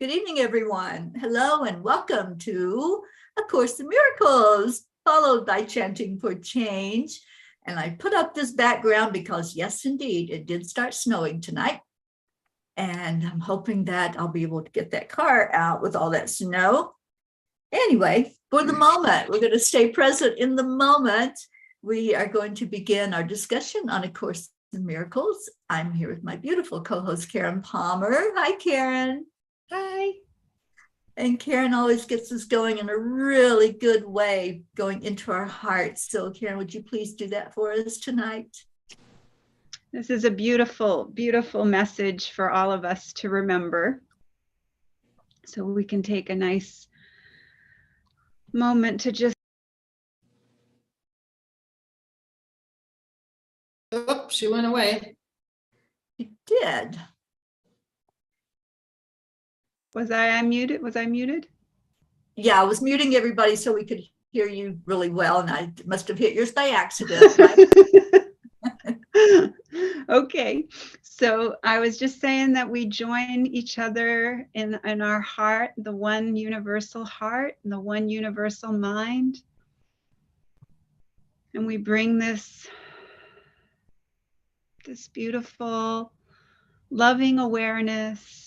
Good evening, everyone. Hello and welcome to A Course in Miracles, followed by Chanting for Change. And I put up this background because, yes, indeed, it did start snowing tonight. And I'm hoping that I'll be able to get that car out with all that snow. Anyway, for the moment, we're going to stay present in the moment. We are going to begin our discussion on A Course in Miracles. I'm here with my beautiful co-host, Karen Palmer. Hi, Karen. Hi. And Karen always gets us going in a really good way, going into our hearts. So Karen, would you please do that for us tonight? This is a beautiful, beautiful message for all of us to remember. So we can take a nice moment to just... Oh, she went away. You did. Was I unmuted? Was I muted? Yeah, I was muting everybody so we could hear you really well, and I must have hit yours by accident. Right? Okay, so I was just saying that we join each other in our heart, the one universal heart, and the one universal mind. And we bring this beautiful, loving awareness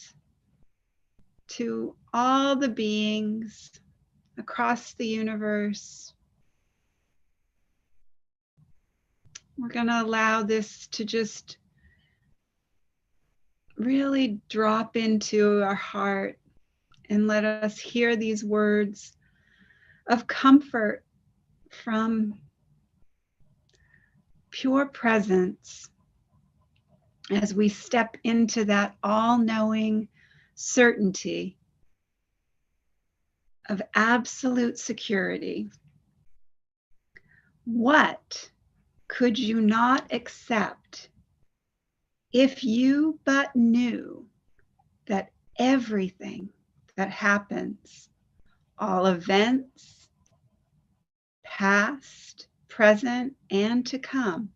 to all the beings across the universe. We're going to allow this to just really drop into our heart and let us hear these words of comfort from pure presence as we step into that all-knowing certainty of absolute security. What could you not accept if you but knew that everything that happens, all events, past, present, and to come,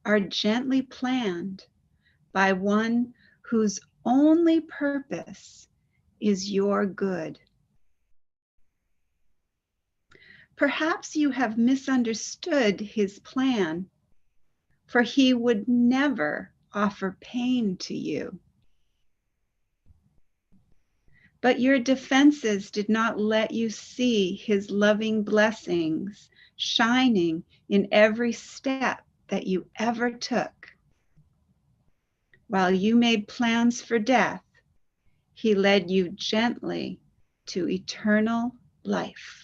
are gently planned by one whose only purpose is your good? Perhaps you have misunderstood his plan, for he would never offer pain to you. But your defenses did not let you see his loving blessings shining in every step that you ever took. While you made plans for death, he led you gently to eternal life.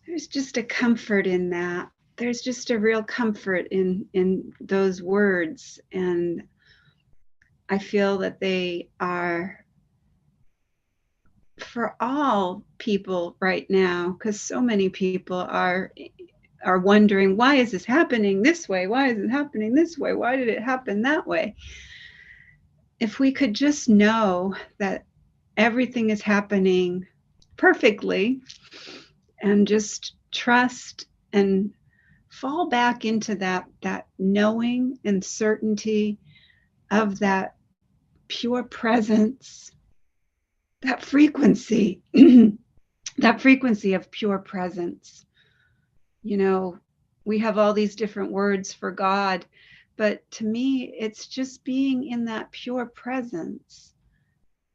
There's just a comfort in that. There's just a real comfort in those words. And I feel that they are for all people right now, because so many people are wondering, why is this happening this way? Why is it happening this way? Why did it happen that way? If we could just know that everything is happening perfectly, and just trust and fall back into that knowing and certainty of that pure presence, that frequency, that frequency of pure presence. You know, we have all these different words for God, but to me, it's just being in that pure presence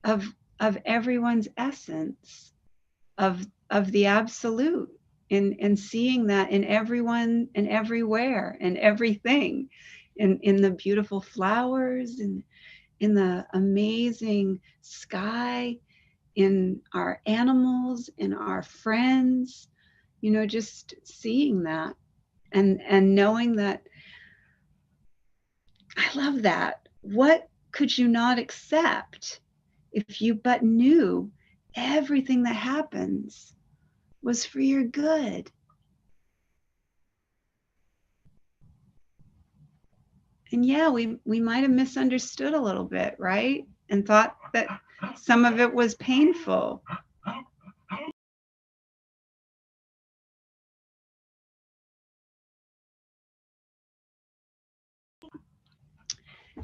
of everyone's essence, of the absolute, and seeing that in everyone and everywhere and everything, in the beautiful flowers, and in the amazing sky, in our animals, in our friends, you know, just seeing that, and knowing that. I love that. What could you not accept if you but knew everything that happens was for your good? And yeah, we might have misunderstood a little bit, right? And thought that some of it was painful.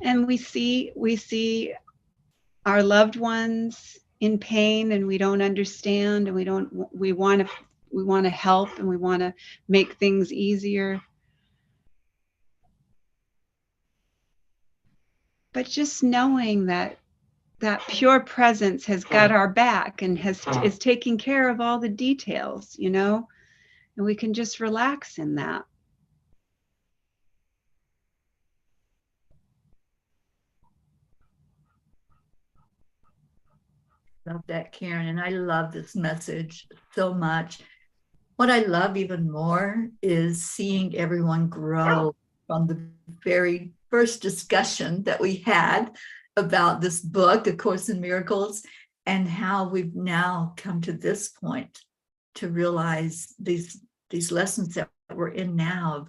And we see our loved ones in pain, and we don't understand, and we want to help, and we want to make things easier. But just knowing that pure presence has got our back and is taking care of all the details, you know, and we can just relax in that. Love that, Karen. And I love this message so much. What I love even more is seeing everyone grow from the very first discussion that we had about this book, A Course in Miracles, and how we've now come to this point to realize these lessons that we're in now.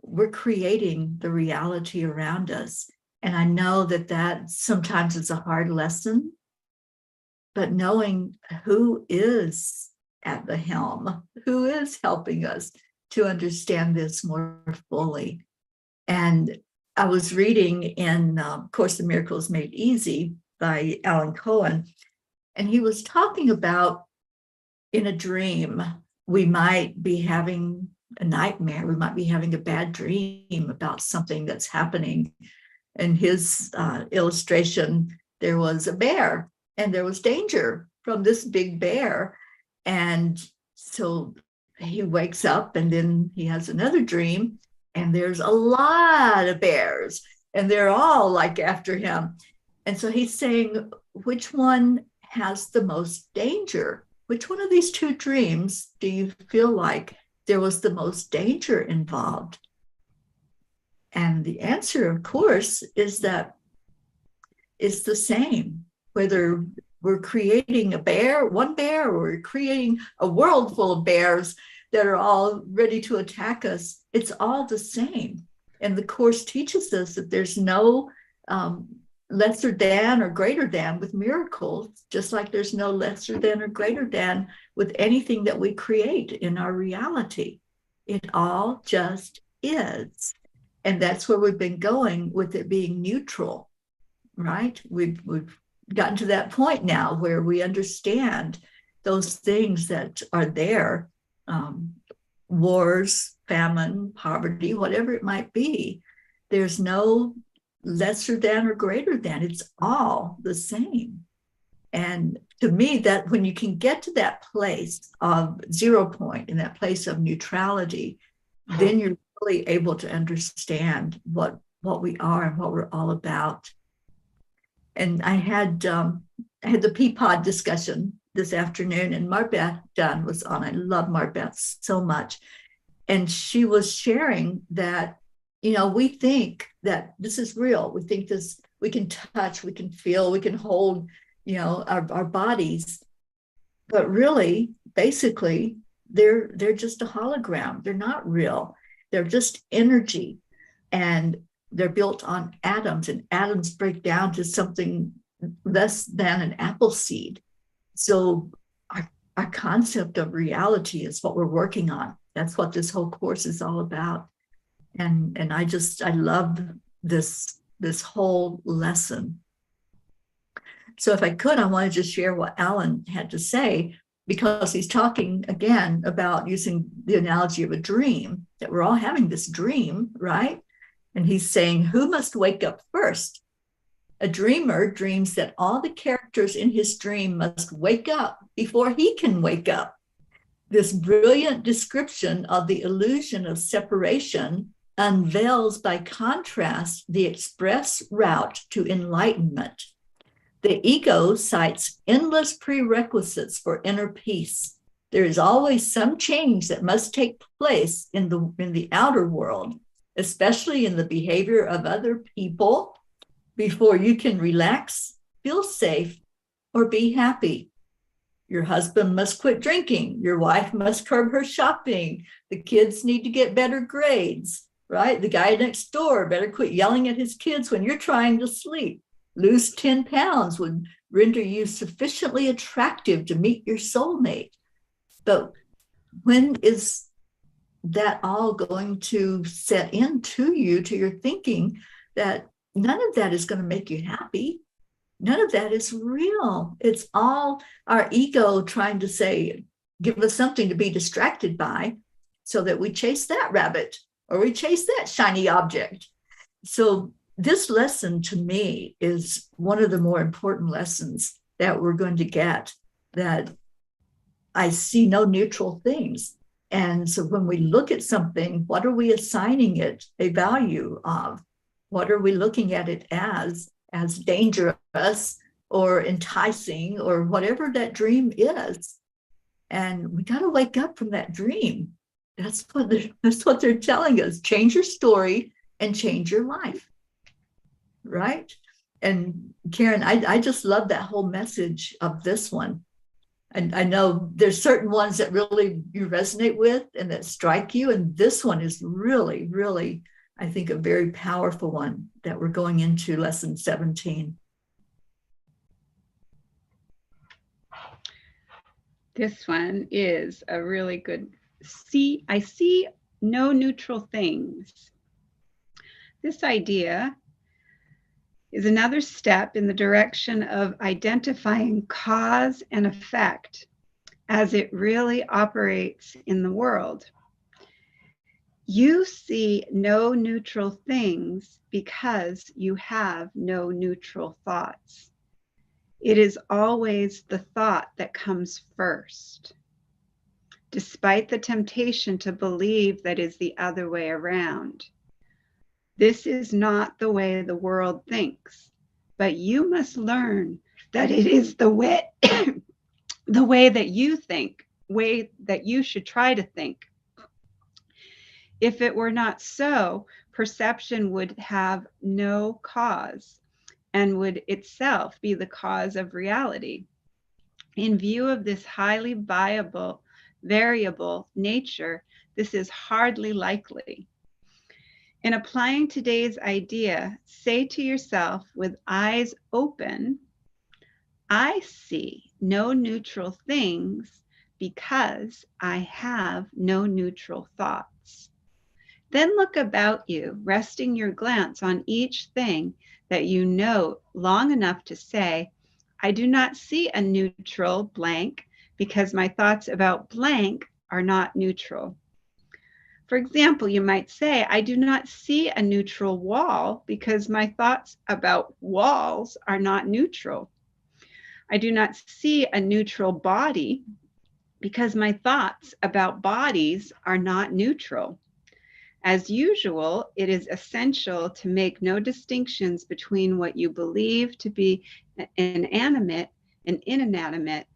We're creating the reality around us. And I know that sometimes is a hard lesson, but knowing who is at the helm, who is helping us to understand this more fully. And I was reading in Course in Miracles Made Easy by Alan Cohen, and he was talking about, in a dream, we might be having a nightmare, we might be having a bad dream about something that's happening. In his illustration, there was a bear, and there was danger from this big bear. And so he wakes up, and then he has another dream, and there's a lot of bears, and they're all like after him. And so he's saying, which one has the most danger? Which one of these two dreams do you feel like there was the most danger involved? And the answer, of course, is that it's the same, whether we're creating one bear, or we're creating a world full of bears that are all ready to attack us. It's all the same. And the Course teaches us that there's no lesser than or greater than with miracles, just like there's no lesser than or greater than with anything that we create in our reality. It all just is. And that's where we've been going with it being neutral, right? We've gotten to that point now where we understand those things that are there, wars, famine, poverty, whatever it might be. There's no lesser than or greater than. It's all the same. And to me, that when you can get to that place of 0 point, in that place of neutrality, then you're really able to understand what we are and what we're all about. And I had the Peapod discussion this afternoon, and Marbeth Dunn was on. I love Marbeth so much. And she was sharing that, you know, we think that this is real. We think this, we can touch, we can feel, we can hold, you know, our bodies. But really, basically, they're just a hologram. They're not real. They're just energy. And they're built on atoms, and atoms break down to something less than an apple seed. So our concept of reality is what we're working on. That's what this whole course is all about. And I love this whole lesson. So if I could, I want to just share what Alan had to say, because he's talking again about using the analogy of a dream, that we're all having this dream, right? And he's saying, who must wake up first? A dreamer dreams that all the characters in his dream must wake up before he can wake up. This brilliant description of the illusion of separation unveils by contrast the express route to enlightenment. The ego cites endless prerequisites for inner peace. There is always some change that must take place in the outer world, especially in the behavior of other people, before you can relax, feel safe, or be happy. Your husband must quit drinking. Your wife must curb her shopping. The kids need to get better grades, right? The guy next door better quit yelling at his kids when you're trying to sleep. Lose 10 pounds would render you sufficiently attractive to meet your soulmate. But when is that all going to set into you, to your thinking, that none of that is going to make you happy? None of that is real. It's all our ego trying to say, give us something to be distracted by, so that we chase that rabbit or we chase that shiny object. So this lesson to me is one of the more important lessons that we're going to get, that I see no neutral things. And so when we look at something, what are we assigning it a value of? What are we looking at it as dangerous or enticing or whatever that dream is? And we got to wake up from that dream. That's what they're telling us. Change your story and change your life, right? And Karen, I just love that whole message of this one. And I know there's certain ones that really you resonate with and that strike you. And this one is really, really, I think, a very powerful one that we're going into, lesson 17. This one is a really good, I see no neutral things. This idea is another step in the direction of identifying cause and effect as it really operates in the world. You see no neutral things because you have no neutral thoughts. It is always the thought that comes first, despite the temptation to believe that is the other way around. This is not the way the world thinks, but you must learn that it is the way, the way that you think, way that you should try to think. If it were not so, perception would have no cause and would itself be the cause of reality. In view of this highly variable nature, this is hardly likely. In applying today's idea, say to yourself with eyes open, I see no neutral things because I have no neutral thoughts. Then look about you, resting your glance on each thing that you know long enough to say, I do not see a neutral blank because my thoughts about blank are not neutral. For example, you might say, I do not see a neutral wall because my thoughts about walls are not neutral. I do not see a neutral body because my thoughts about bodies are not neutral. As usual, it is essential to make no distinctions between what you believe to be inanimate and inanimate,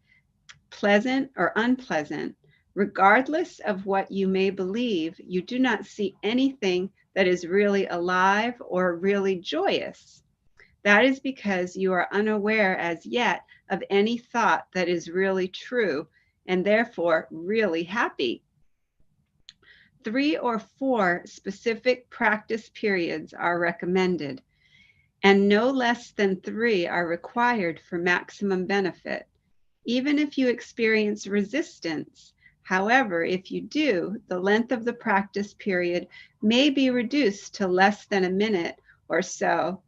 pleasant or unpleasant. Regardless of what you may believe, you do not see anything that is really alive or really joyous. That is because you are unaware as yet of any thought that is really true and therefore really happy. 3 or 4 specific practice periods are recommended, and no less than 3 are required for maximum benefit. Even if you experience resistance, however, if you do, the length of the practice period may be reduced to less than a minute or so.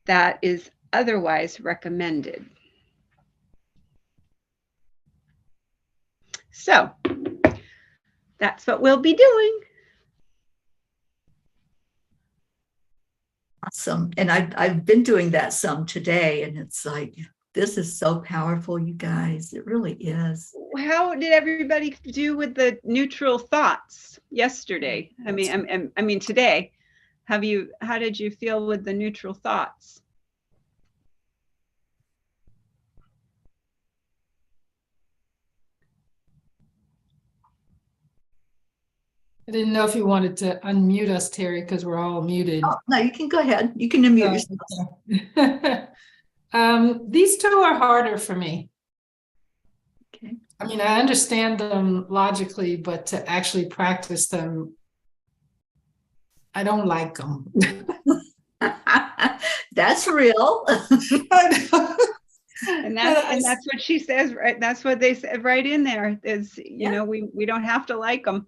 That is otherwise recommended. So that's what we'll be doing. Awesome. And I've been doing that some today, and it's like, this is so powerful, you guys. It really is. How did everybody do with the neutral thoughts yesterday? I mean today. How did you feel with the neutral thoughts? I didn't know if you wanted to unmute us, Teri, because we're all muted. Oh, no, you can go ahead. You can unmute yourself. Okay. These two are harder for me. Okay. I mean, I understand them logically, but to actually practice them, I don't like them. That's real. And that's what she says, right? That's what they said right in there is, you know, we don't have to like them.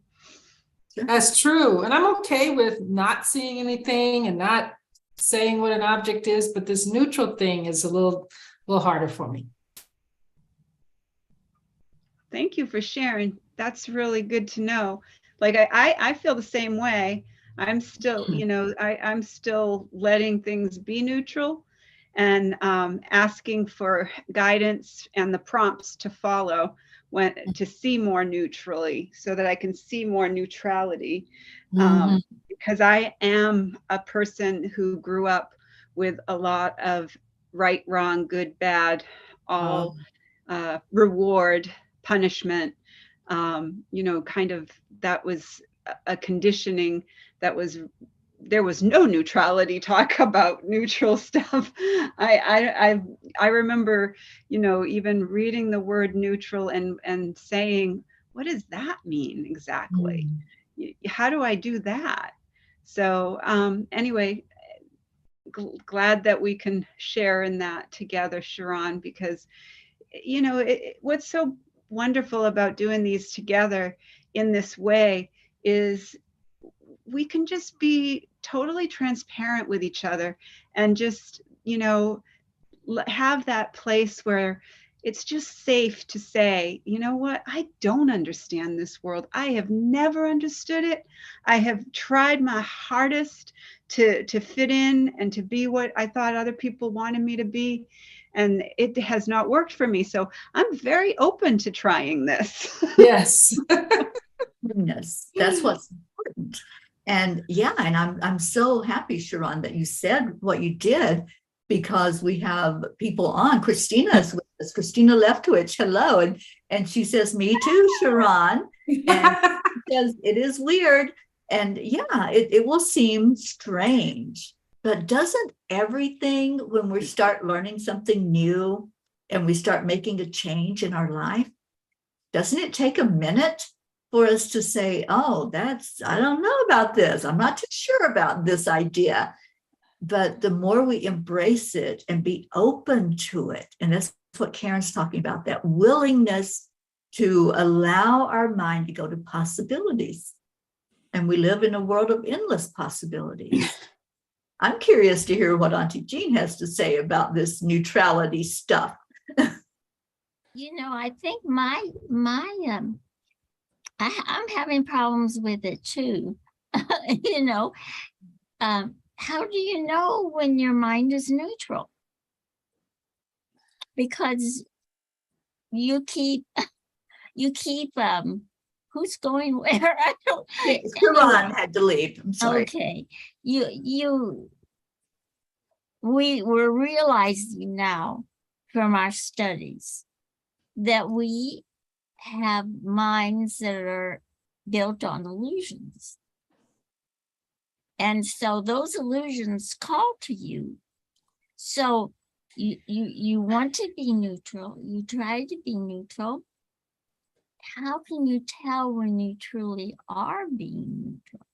That's true. And I'm okay with not seeing anything and not saying what an object is, but this neutral thing is a little harder for me. Thank you for sharing. That's really good to know. Like I feel the same way. I'm still, you know, I'm still letting things be neutral and asking for guidance and the prompts to follow to see more neutrally so that I can see more neutrality. Because I am a person who grew up with a lot of right, wrong, good, bad, all reward, punishment, you know, kind of that was a conditioning that was, there was no neutrality talk about neutral stuff. I remember, you know, even reading the word neutral and saying, what does that mean exactly? How do I do that? So anyway, glad that we can share in that together, Sharon, because, you know, what's so wonderful about doing these together in this way is we can just be totally transparent with each other and just, you know, have that place where it's just safe to say, you know what, I don't understand this world. I have never understood it. I have tried my hardest to fit in and to be what I thought other people wanted me to be. And it has not worked for me. So I'm very open to trying this. Yes. Yes, that's what's important. And yeah, and I'm so happy, Sharon, that you said what you did, because we have people on. Christina's with us, Christina Leftwich. Hello. And she says, me too, Sharon. And says it is weird. And yeah, it will seem strange. But doesn't everything, when we start learning something new and we start making a change in our life, doesn't it take a minute for us to say, oh, I don't know about this. I'm not too sure about this idea. But the more we embrace it and be open to it, and that's what Karen's talking about, that willingness to allow our mind to go to possibilities. And we live in a world of endless possibilities. I'm curious to hear what Auntie Jean has to say about this neutrality stuff. You know, I think I'm having problems with it too. You know, how do you know when your mind is neutral? Because you keep who's going where? I don't. Sharon had to leave. I'm sorry. Okay, we're realizing now from our studies that we have minds that are built on illusions. And so those illusions call to you. So you want to be neutral, you try to be neutral. How can you tell when you truly are being neutral?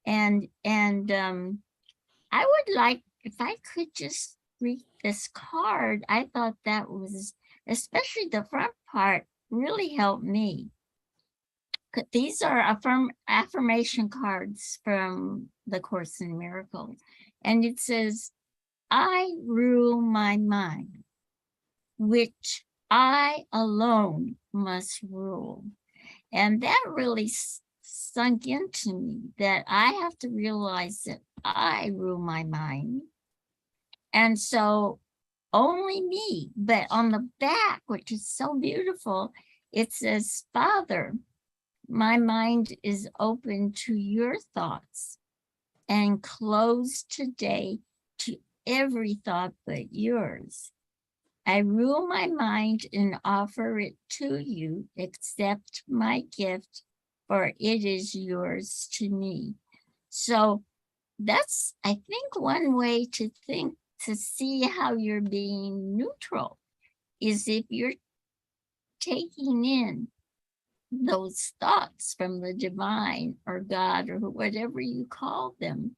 And I would like, if I could just read this card, I thought that was, especially the front part, really helped me. These are affirmation cards from the Course in Miracles. And it says, I rule my mind, which I alone must rule. And that really sunk into me, that I have to realize that I rule my mind. And so only me, but on the back, which is so beautiful, it says, Father, my mind is open to your thoughts and closed today to every thought but yours. I rule my mind and offer it to you. Accept my gift, for it is yours to me. So that's, I think, one way to think, to see how you're being neutral, is if you're taking in those thoughts from the divine or God or whatever you call them.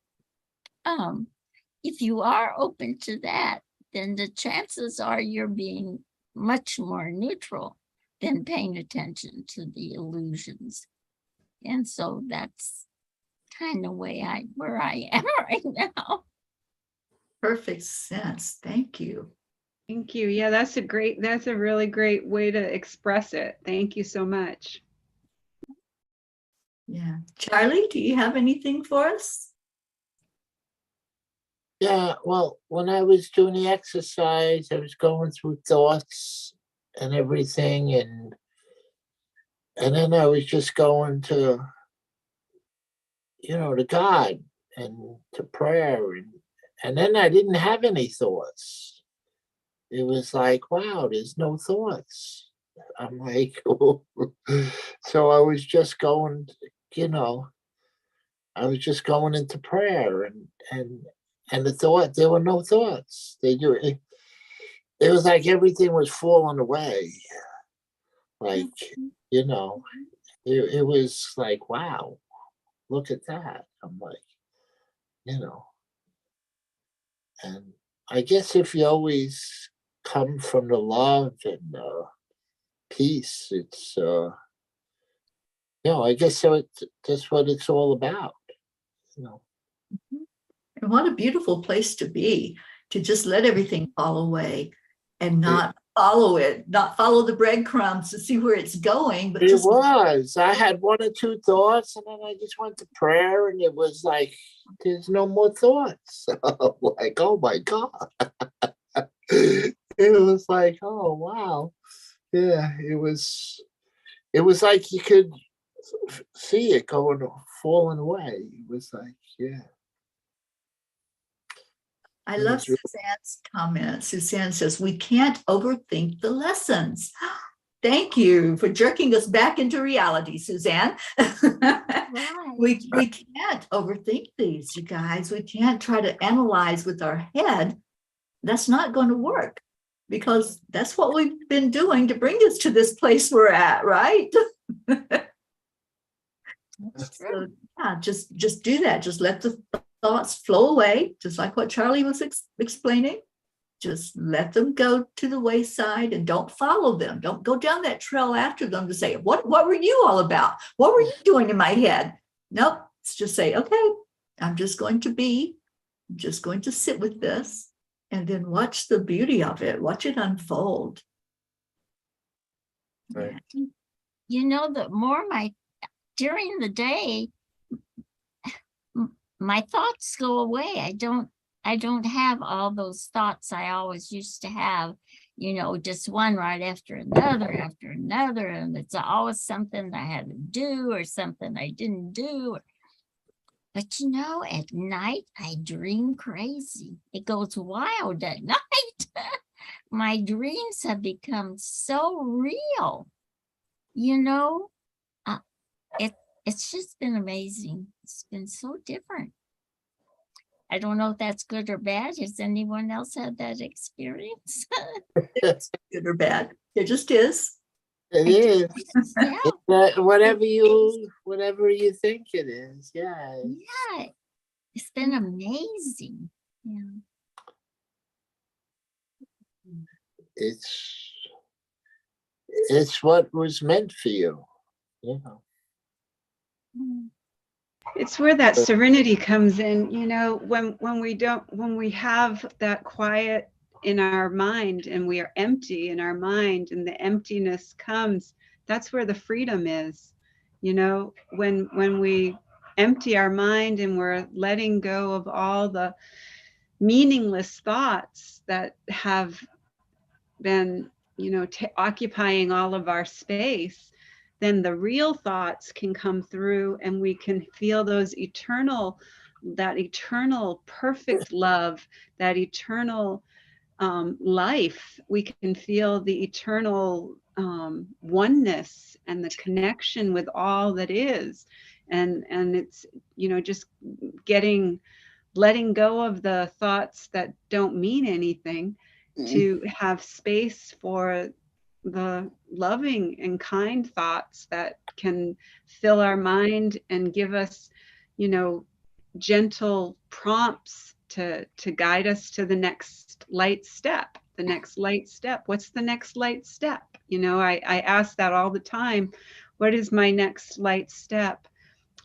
If you are open to that, then the chances are you're being much more neutral than paying attention to the illusions. And so that's kind of where I am right now. Perfect sense. Thank you. Thank you. Yeah, that's a really great way to express it. Thank you so much. Yeah. Charlie, do you have anything for us? Yeah, well, when I was doing the exercise, I was going through thoughts and everything, and then I was just going to, to God and to prayer, and then I didn't have any thoughts. It was like, wow, there's no thoughts. I'm like, so I was just going, I was just going into prayer, and there were no thoughts. It was like everything was falling away. Like, it was like, wow, look at that. I'm like, and I guess if you always come from the love and peace, it's, I guess that's what it's all about, And what a beautiful place to be, to just let everything fall away and not follow it, not follow the breadcrumbs to see where it's going. But I had one or two thoughts, and then I just went to prayer, and it was like, there's no more thoughts. Like, oh my God. It was like, oh wow. Yeah, it was like you could see it falling away. It was like, yeah. I love Suzanne's comment. Suzanne says, we can't overthink the lessons. Thank you for jerking us back into reality, Suzanne. Right. We can't overthink these, you guys. We can't try to analyze with our head. That's not going to work, because that's what we've been doing to bring us to this place we're at, right? So, yeah, just do that. Just let the thoughts flow away, just like what Charlie was explaining. Just let them go to the wayside and don't follow them. Don't go down that trail after them to say, what were you all about? What were you doing in my head? Nope. It's just say, okay, I'm just going to sit with this, and then watch the beauty of it. Watch it unfold. Right. The more during the day, my thoughts go away. I don't have all those thoughts I always used to have, just one right after another, and it's always something I had to do or something I didn't do. But at night I dream crazy. It goes wild at night. My dreams have become so real. It's just been amazing. It's been so different. I don't know if that's good or bad. Has anyone else had that experience? It's good or bad. It just is. It is. Yeah. Whatever you think it is. Yeah. Yeah. It's been amazing. Yeah. It's what was meant for you. Mm. It's where that serenity comes in, you know, when we have that quiet in our mind and we are empty in our mind and the emptiness comes, that's where the freedom is. You know, when we empty our mind and we're letting go of all the meaningless thoughts that have been, you know, occupying all of our space, then the real thoughts can come through and we can feel those that eternal perfect love, that eternal life. We can feel the eternal oneness and the connection with all that is. And it's, you know, just letting go of the thoughts that don't mean anything, to have space for the loving and kind thoughts that can fill our mind and give us, you know, gentle prompts to guide us to the next light step. The next light step. What's the next light step? You know, I ask that all the time. What is my next light step?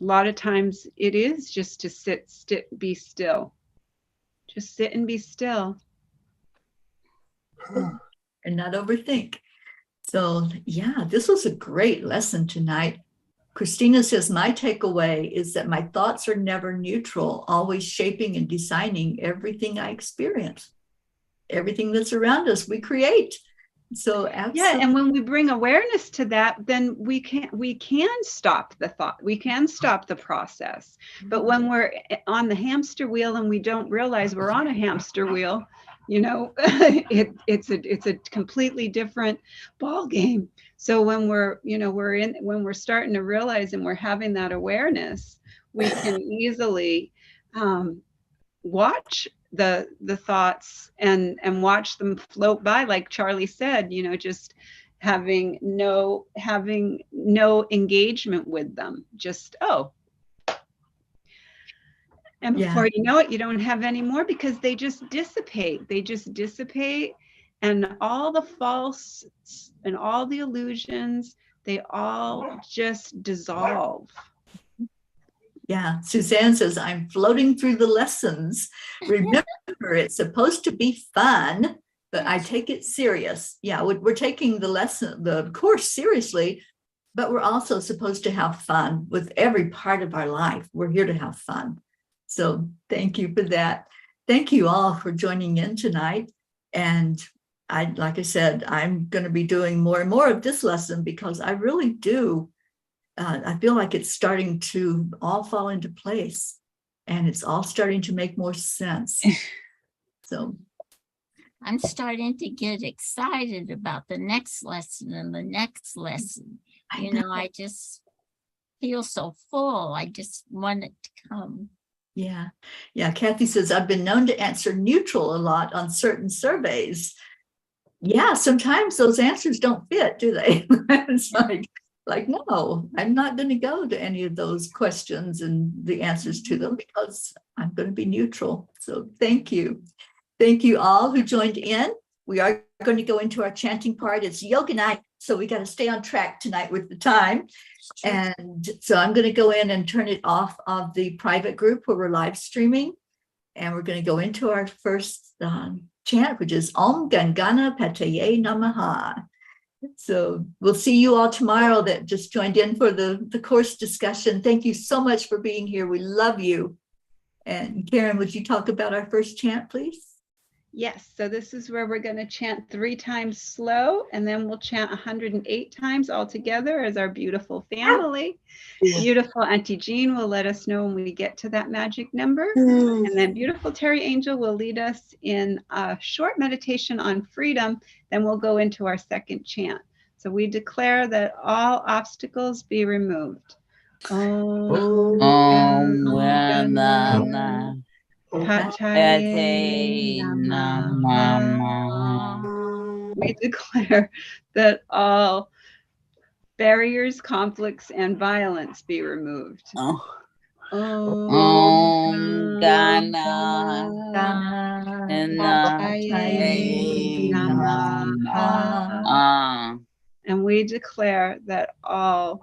A lot of times it is just to sit, be still. Just sit and be still. And not overthink. So yeah, this was a great lesson tonight. Christina says, my takeaway is that my thoughts are never neutral, always shaping and designing everything I experience. Everything that's around us, we create. So absolutely. Yeah, and when we bring awareness to that, then we can stop the thought. We can stop the process. But when we're on the hamster wheel and we don't realize we're on a hamster wheel, you know, it's a completely different ball game. So when when we're starting to realize and we're having that awareness, we can easily watch the thoughts and watch them float by, like Charlie said, you know, just having no engagement with them, just and before you know it, you don't have any more, because they just dissipate, and all the false and all the illusions, they all just dissolve. Yeah, Suzanne says, I'm floating through the lessons. Remember, it's supposed to be fun, but I take it serious. Yeah, we're taking the course seriously, but we're also supposed to have fun with every part of our life. We're here to have fun. So thank you for that. Thank you all for joining in tonight. And like I said, I'm going to be doing more and more of this lesson, because I really do. I feel like it's starting to all fall into place, and it's all starting to make more sense. So I'm starting to get excited about the next lesson and the next lesson. You know, I just feel so full. I just want it to come. Yeah. Kathy says, I've been known to answer neutral a lot on certain surveys. Yeah, sometimes those answers don't fit, do they? It's like, no, I'm not going to go to any of those questions and the answers to them, because I'm going to be neutral. So thank you. Thank you all who joined in. We are going to go into our chanting part. It's yoga night, so we got to stay on track tonight with the time. Sure. And so I'm going to go in and turn it off of the private group where we're live streaming. And we're going to go into our first chant, which is Om Gam Ganapataye Namaha. So we'll see you all tomorrow that just joined in for the course discussion. Thank you so much for being here. We love you. And Karen, would you talk about our first chant, please? Yes, so this is where we're going to chant 3 times slow, and then we'll chant 108 times all together as our beautiful family. Yeah. Beautiful Auntie Jean will let us know when we get to that magic number. And then beautiful Teri Angel will lead us in a short meditation on freedom. Then we'll go into our second chant. So we declare that all obstacles be removed. Om Ganapataye Namaha. We declare that all barriers, conflicts, and violence be removed. Om Ganapataye Namaha. And we declare that all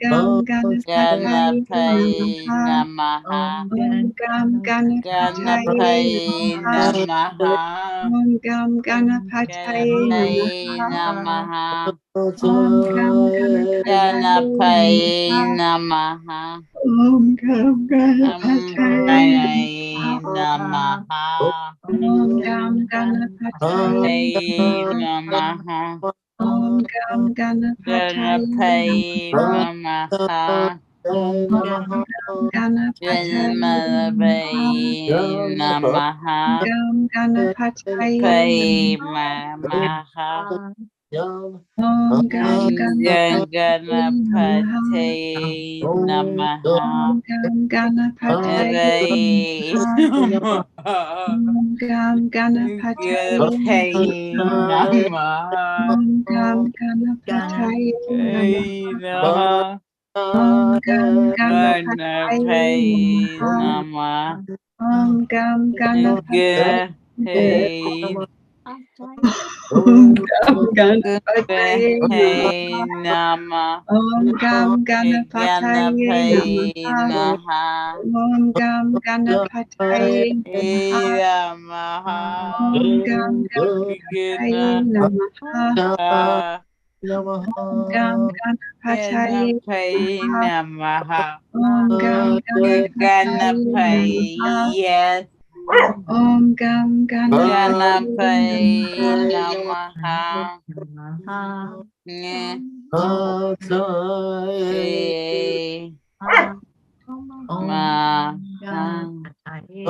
Gam Ganapataye Ganapaye Namaha. Namaha. Om Gam Ganapataye Ganapaye Namaha. Namaha. Om Gam Ganapataye Ganapaye Namaha. Namaha. Om Gam Ganapataye Ganapaye Namaha. Namaha. Om Gam Ganapataye Ganapaye Namaha. Om Gam Ganapataye Paye Namaha. Om Gam Ganapataye Ganapaye Namaha. Om Gam Ganapataye Ganapaye Namaha. Gam Ganapataye Paye Namaha. Om Gam Ganapataye Ganapaye Namaha. Om Gam Ganapataye Paye Namaha. Om Gam Ganapataye Paye Namaha. Om Gam Ganapataye Paye Namaha. Om Gam Ganapaye Ganapataye Namaha. Om Gam Ganapataye Ganapaye Om Gam Ganapataye Ganapaye Namaha. Om Gam Ganapataye Ganapaye Namaha. Om Gam Ganapataye Namaha. Om Gam Ganapataye Namaha. Om Gam Ganapataye Ganapaye Namaha. Om Gam Ganapataye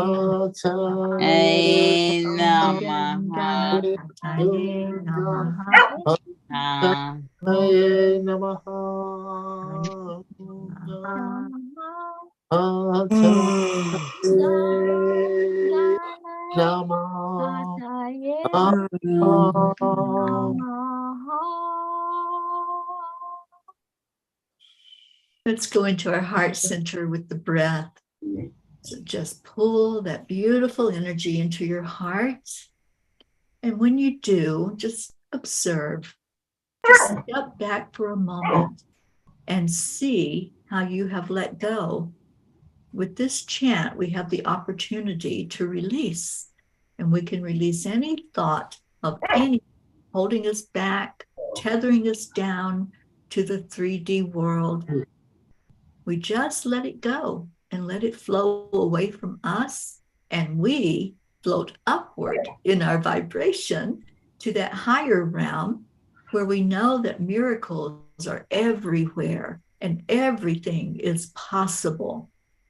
Ganapaye. Om Gam Ganapataye Ganapaye Namaha. Paye Namaha. Let's go into our heart center with the breath. So just pull that beautiful energy into your heart. And when you do, just observe. Just step back for a moment and see how you have let go. With this chant, we have the opportunity to release, and we can release any thought of any holding us back, tethering us down to the 3D world. We just let it go and let it flow away from us, and we float upward in our vibration to that higher realm where we know that miracles are everywhere and everything is possible.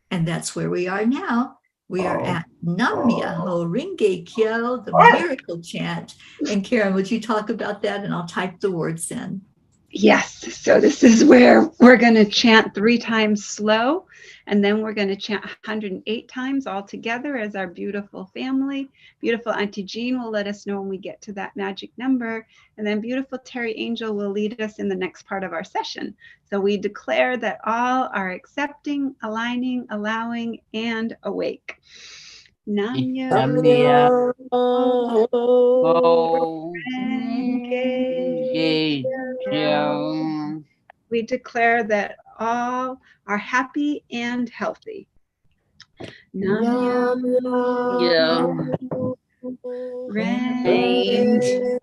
And that's where we are now. We are at Nam Myoho Renge Kyo, the miracle chant. And Karen, would you talk about that? And I'll type the words in. Yes, so this is where we're going to chant 3 times slow, and then we're going to chant 108 times all together as our beautiful family. Beautiful Auntie Jean will let us know when we get to that magic number, and then beautiful Teri Angel will lead us in the next part of our session. So we declare that all are accepting, aligning, allowing, and awake. Nam Myoho Renge Kyo. We declare that all are happy and healthy. Nam Myoho Renge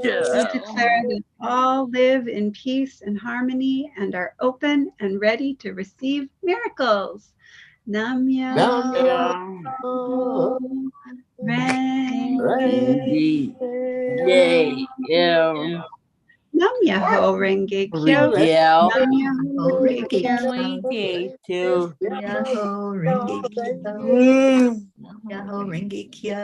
Kyo. We declare that all live in peace and harmony and are open and ready to receive miracles. Nam Myoho Renge Kyo. Nam Myoho Renge Kyo. Nam Myoho Renge Kyo. Myoho Renge Kyo. Myoho Renge Kyo. Nam Myoho Renge Kyo.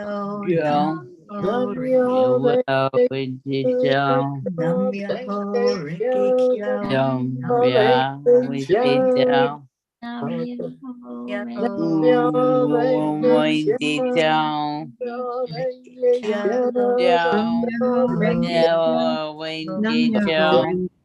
Nam Myoho Renge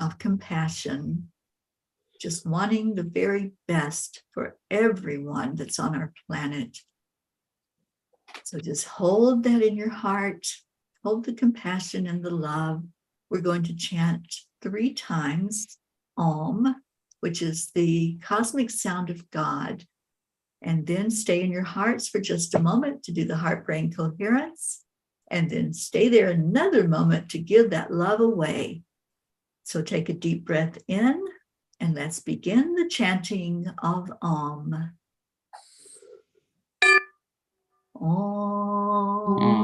of compassion, just wanting the very best for everyone that's on our planet. So just hold that in your heart, hold the compassion and the love. We're going to chant 3 times Om, which is the cosmic sound of God, and then stay in your hearts for just a moment to do the heart-brain coherence, and then stay there another moment to give that love away. So take a deep breath in, and let's begin the chanting of Om. Om.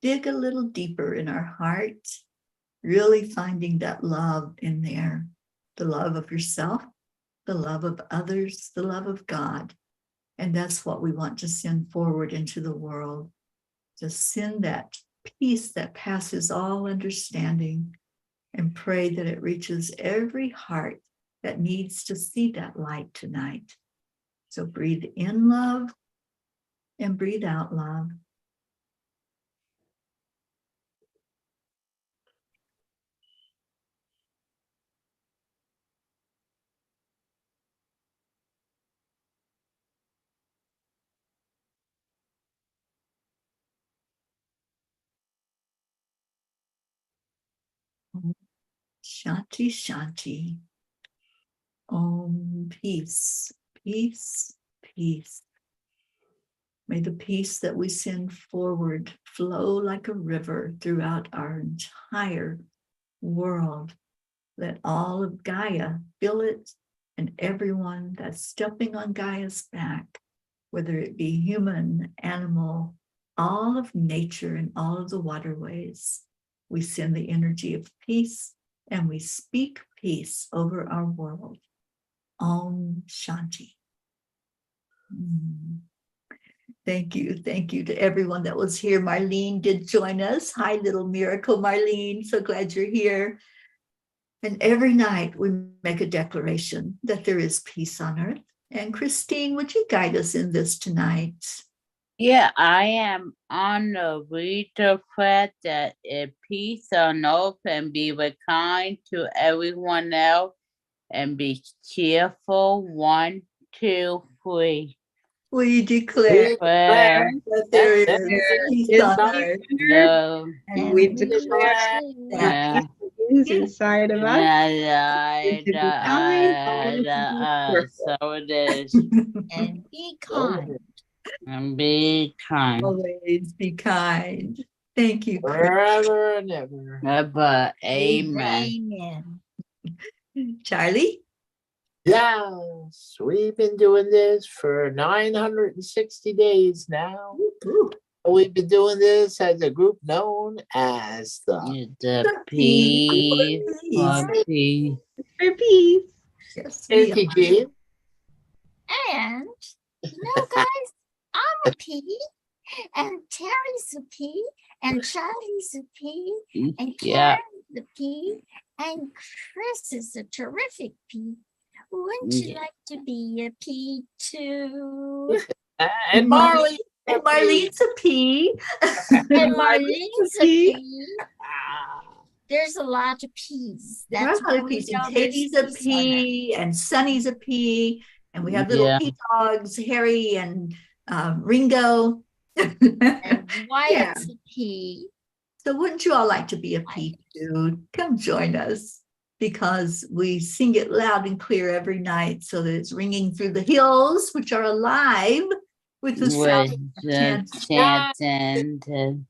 Dig a little deeper in our heart, really finding that love in there, the love of yourself, the love of others, the love of God. And that's what we want to send forward into the world. Just send that peace that passes all understanding, and pray that it reaches every heart that needs to see that light tonight. So breathe in love and breathe out love. Shanti, Shanti. Om, peace, peace, peace. May the peace that we send forward flow like a river throughout our entire world. Let all of Gaia feel it, and everyone that's stepping on Gaia's back, whether it be human, animal, all of nature and all of the waterways. We send the energy of peace, and we speak peace over our world. Om Shanti. Thank you. Thank you to everyone that was here. Marlene did join us. Hi, little miracle, Marlene. So glad you're here. And every night we make a declaration that there is peace on earth. And Christine, would you guide us in this tonight? Yeah, I am on the read the prayer that if peace on earth and be kind to everyone else and be cheerful. 1, 2, 3. We declare Prayer. that there is peace on earth. No. And we we declare Yeah. is inside of us. Yeah, to be kind, so it is. And be kind. And be kind. always be kind. Thank you, Chris. Forever and ever. But amen. Amen. Charlie? Yes, we've been doing this for 960 days now. Ooh. We've been doing this as a group known as The peace for peace. For peace. Yes, NTG. And guys, I'm a P, and Terry's a P, and Charlie's a P, and Yeah. Karen's a P, and Chris is a terrific P. Wouldn't you Yeah. like to be a P too? And Marley. And Marlene's a P. And Marlene's a P. P. There's a lot of P's. There are That's a lot why of we P's. And know there's Teddy's a P's on it. P, and Sunny's a P, and we have little Yeah. P dogs, Harry and Ringo. And Wyatt's a P. So wouldn't you all like to be a P too? Come join us, because we sing it loud and clear every night so that it's ringing through the hills, which are alive with the sound With of the chants. chanting.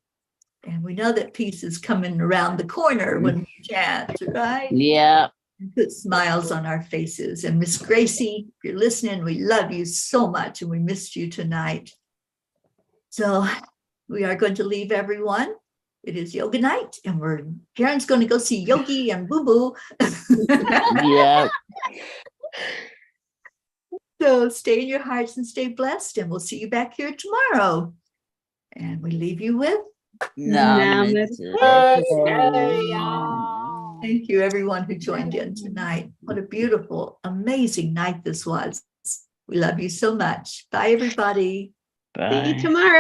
And we know that peace is coming around the corner when we chant, right? Yeah. And put smiles on our faces. And Miss Gracie, if you're listening, we love you so much and we missed you tonight. So we are going to leave everyone. It is yoga night, and Karen's going to go see Yogi and Boo Boo. Yeah. So stay in your hearts and stay blessed, and we'll see you back here tomorrow. And we leave you with Namaste. thank you, everyone who joined in tonight. What a beautiful, amazing night this was. We love you so much. Bye, everybody. See you Bye. tomorrow.